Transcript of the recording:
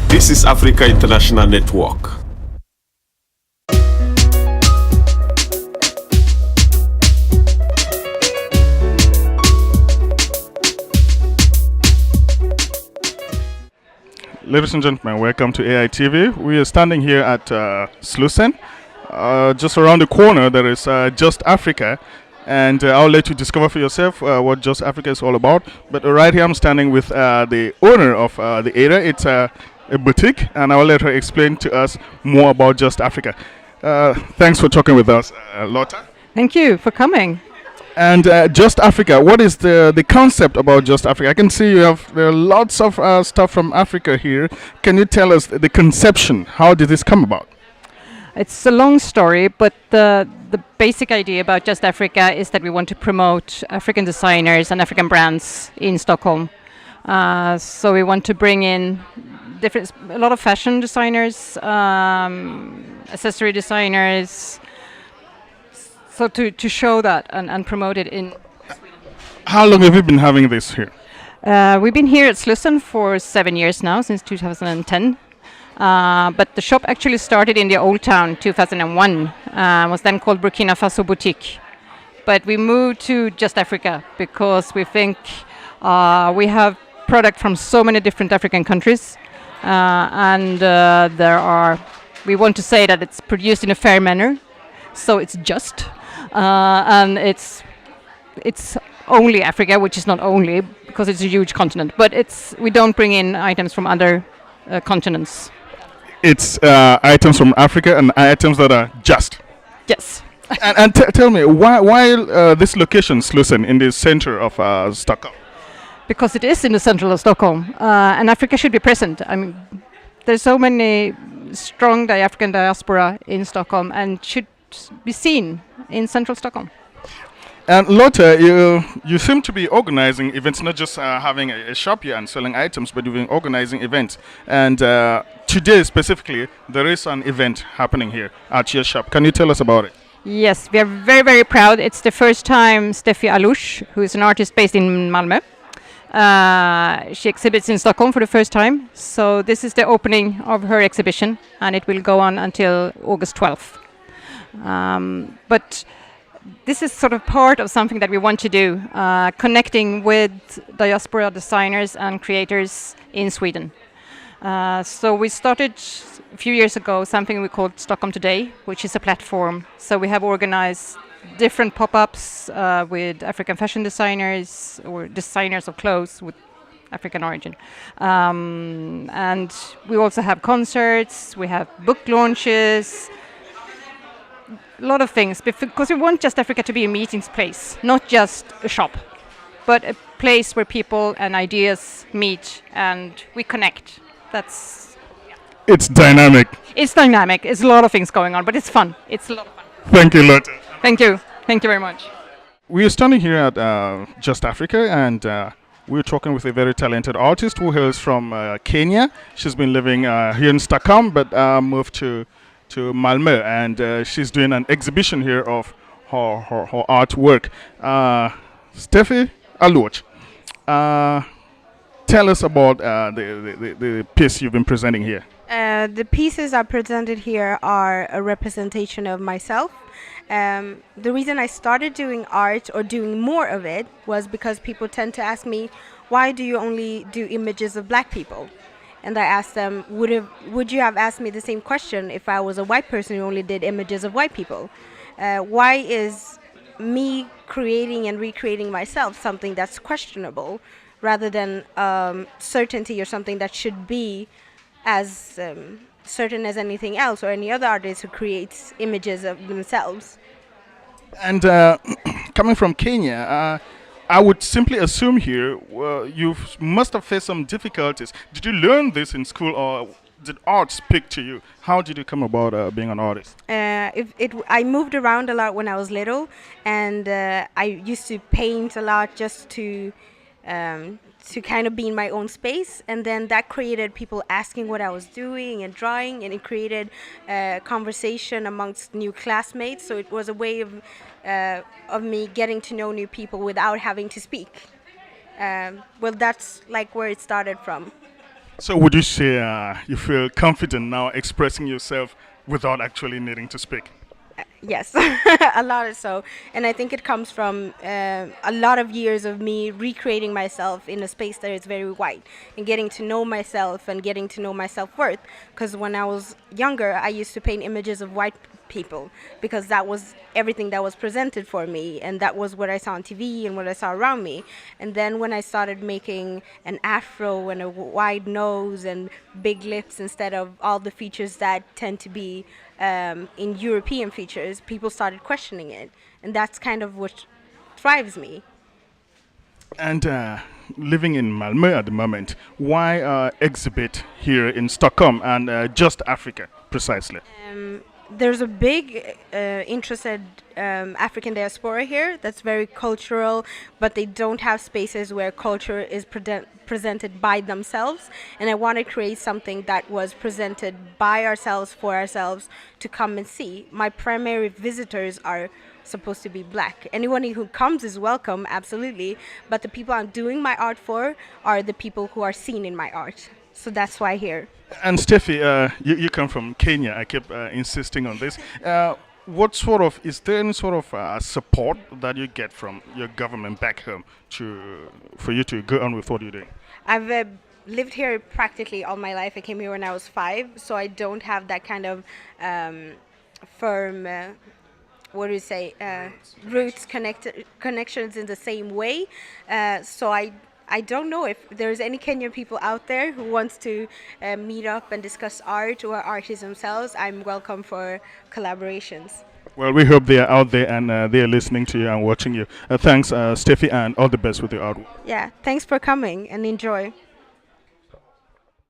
This is Africa International Network. Ladies and gentlemen, welcome to AITV. We are standing here at Slussen. Just around the corner there is Just Africa, and I'll let you discover for yourself what Just Africa is all about. But right here I'm standing with the owner of the area. It's a boutique, and I'll let her explain to us more about Just Africa. Thanks for talking with us, Lotta. Thank you for coming. And Just Africa, what is the concept about Just Africa? I can see there are lots of stuff from Africa here. Can you tell us the conception? How did this come about? It's a long story, but the basic idea about Just Africa is that we want to promote African designers and African brands in Stockholm. So we want to bring in a lot of fashion designers, accessory designers, so to show that and promote it in Sweden. How long have you been having this here? We've been here at Slussen for 7 years now, since 2010. But the shop actually started in the old town 2001, was then called Burkina Faso Boutique. But we moved to Just Africa because we think we have product from so many different African countries, and we want to say that it's produced in a fair manner, so it's just. And it's only Africa, which is not only because it's a huge continent, but we don't bring in items from other continents. It's items from Africa and items that are just. Yes. and tell me, why this location, Slussen, in the center of Stockholm? Because it is in the center of Stockholm, and Africa should be present. I mean, there's so many strong African diaspora in Stockholm and should be seen in central Stockholm. And Lotta, you seem to be organizing events, not just having a shop here and selling items, but you've been organizing events. And today specifically, there is an event happening here at your shop. Can you tell us about it? Yes, we are very, very proud. It's the first time Steffi Aluoch, who is an artist based in Malmö, she exhibits in Stockholm for the first time. So this is the opening of her exhibition, and it will go on until August 12th. But this is sort of part of something that we want to do, connecting with diaspora designers and creators in Sweden. So we started a few years ago something we called Stockholm Today, which is a platform. So we have organized different pop-ups with African fashion designers or designers of clothes with African origin. And we also have concerts, we have book launches, a lot of things, because we want Just Africa to be a meeting place, not just a shop, but a place where people and ideas meet and we connect. It's dynamic. It's dynamic. It's a lot of things going on, but it's fun. It's a lot of fun. Thank you, Lotta. Thank you. Thank you very much. We are standing here at Just Africa, and we're talking with a very talented artist who hails from Kenya. She's been living here in Stockholm, but moved to Malmö, and she's doing an exhibition here of her artwork. Steffi Aluoch, tell us about the piece you've been presenting here. The pieces I presented here are a representation of myself. The reason I started doing art or doing more of it was because people tend to ask me, why do you only do images of black people? And I asked them, would you have asked me the same question if I was a white person who only did images of white people? Why is me creating and recreating myself something that's questionable rather than certainty or something that should be as certain as anything else or any other artist who creates images of themselves? And coming from Kenya, I would simply assume here you must have faced some difficulties. Did you learn this in school, or did art speak to you? How did you come about being an artist? I moved around a lot when I was little, and I used to paint a lot just to kind of be in my own space, and then that created people asking what I was doing and drawing, and it created conversation amongst new classmates. So it was a way of me getting to know new people without having to speak. Well, that's like where it started from. So would you say you feel confident now expressing yourself without actually needing to speak? Yes, a lot so. And I think it comes from a lot of years of me recreating myself in a space that is very white and getting to know myself and getting to know my self-worth. Because when I was younger, I used to paint images of white people because that was everything that was presented for me, and that was what I saw on TV and what I saw around me. And then when I started making an afro and a wide nose and big lips instead of all the features that tend to be in European features, people started questioning it, and that's kind of what drives me. And living in Malmö at the moment, why exhibit here in Stockholm and just Africa precisely? There's a big interested African diaspora here that's very cultural, but they don't have spaces where culture is presented by themselves. And I want to create something that was presented by ourselves, for ourselves, to come and see. My primary visitors are supposed to be black. Anyone who comes is welcome, absolutely, but the people I'm doing my art for are the people who are seen in my art. So that's why here. And Steffi, you come from Kenya. I keep insisting on this. What sort of is there any sort of support that you get from your government back home for you to go on with what you're doing? I've lived here practically all my life. I came here when I was 5, so I don't have that kind of firm. What do you say? Roots connections in the same way. So I don't know if there's any Kenyan people out there who wants to meet up and discuss art or artists themselves. I'm welcome for collaborations. Well, we hope they are out there and they are listening to you and watching you. Thanks, Steffi, and all the best with your artwork. Yeah, thanks for coming and enjoy.